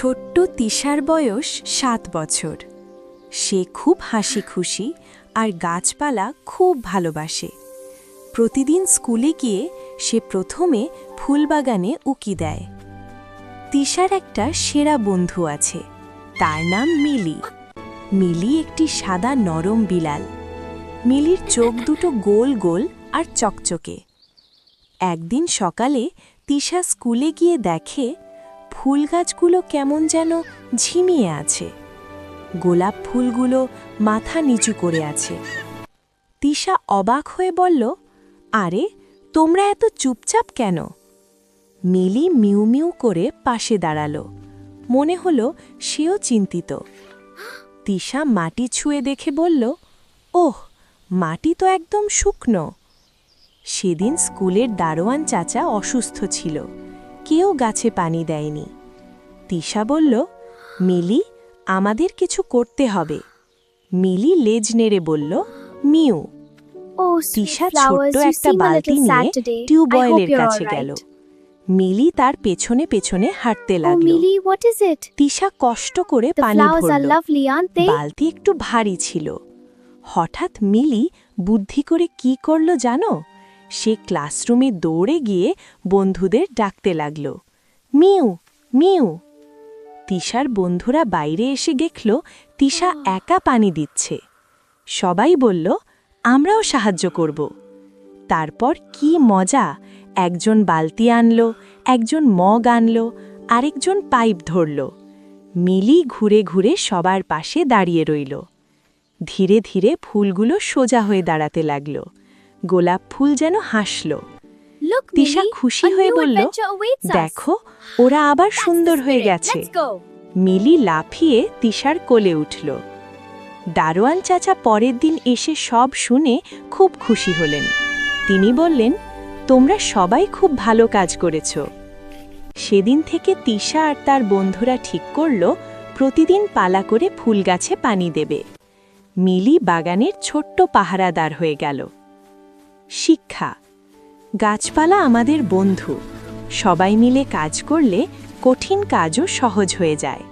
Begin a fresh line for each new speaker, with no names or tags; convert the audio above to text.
ছোট্ট তিশার বয়স 7 বছর। সে খুব হাসি খুশি আর গাছপালা খুব ভালোবাসে। প্রতিদিন স্কুলে গিয়ে সে প্রথমে ফুলবাগানে উকি দেয়। তিশার একটা সেরা বন্ধু আছে, তার নাম মিলি। মিলি একটি সাদা নরম বিড়াল। মিলির চোখ দুটো গোল গোল আর চকচকে। একদিন সকালে তিশা স্কুলে গিয়ে দেখে ফুল গাছগুলো কেমন যেন ঝিমিয়ে আছে। গোলাপ ফুলগুলো মাথা নিচু করে আছে। তিশা অবাক হয়ে বলল, আরে তোমরা এত চুপচাপ কেন? মিলি মিউ মিউ করে পাশে দাঁড়ালো। মনে হলো সেও চিন্তিত। তিশা মাটি ছুঁয়ে দেখে বলল, ওহ, মাটি তো একদম শুকনো। সেদিন স্কুলের দারোয়ান চাচা অসুস্থ ছিল, কেউ গাছে পানি দেয়নি। তিশা বলল, মিলি, আমাদের কিছু করতে হবে। মিলি লেজ নেড়ে বলল, মিউ। তিশা ছোট্ট একটা বালতি নিয়ে টিউবওয়েলের কাছে গেল। মিলি তার পেছনে পেছনে হাঁটতে লাগল। তিশা কষ্ট করে পানি ভরল। বালতি একটু ভারী ছিল। হঠাৎ মিলি বুদ্ধি করে কি করল জানো? সে ক্লাসরুমে দৌড়ে গিয়ে বন্ধুদের ডাকতে লাগল, মিউ মিউ। তিশার বন্ধুরা বাইরে এসে দেখল তিশা একা পানি দিচ্ছে। সবাই বলল, আমরাও সাহায্য করব। তারপর কি মজা! একজন বালতি আনলো, একজন মগ আনলো, আরেকজন পাইপ ধরল। মিলি ঘুরে ঘুরে সবার পাশে দাঁড়িয়ে রইল। ধীরে ধীরে ফুলগুলো সোজা হয়ে দাঁড়াতে লাগল। গোলাপ ফুল যেন হাসল। তিশা খুশি হয়ে বলল, দেখো, ওরা আবার সুন্দর হয়ে গেছে। মিলি লাফিয়ে তিশার কোলে উঠল। দারোয়ান চাচা পরের দিন এসে সব শুনে খুব খুশি হলেন। তিনি বললেন, তোমরা সবাই খুব ভালো কাজ করেছ। সেদিন থেকে তিশা আর তার বন্ধুরা ঠিক করল প্রতিদিন পালা করে ফুল গাছে পানি দেবে। মিলি বাগানের ছোট্ট পাহারাদার হয়ে গেল। শিক্ষা: গাছপালা আমাদের বন্ধু। সবাই মিলে কাজ করলে কঠিন কাজও সহজ হয়ে যায়।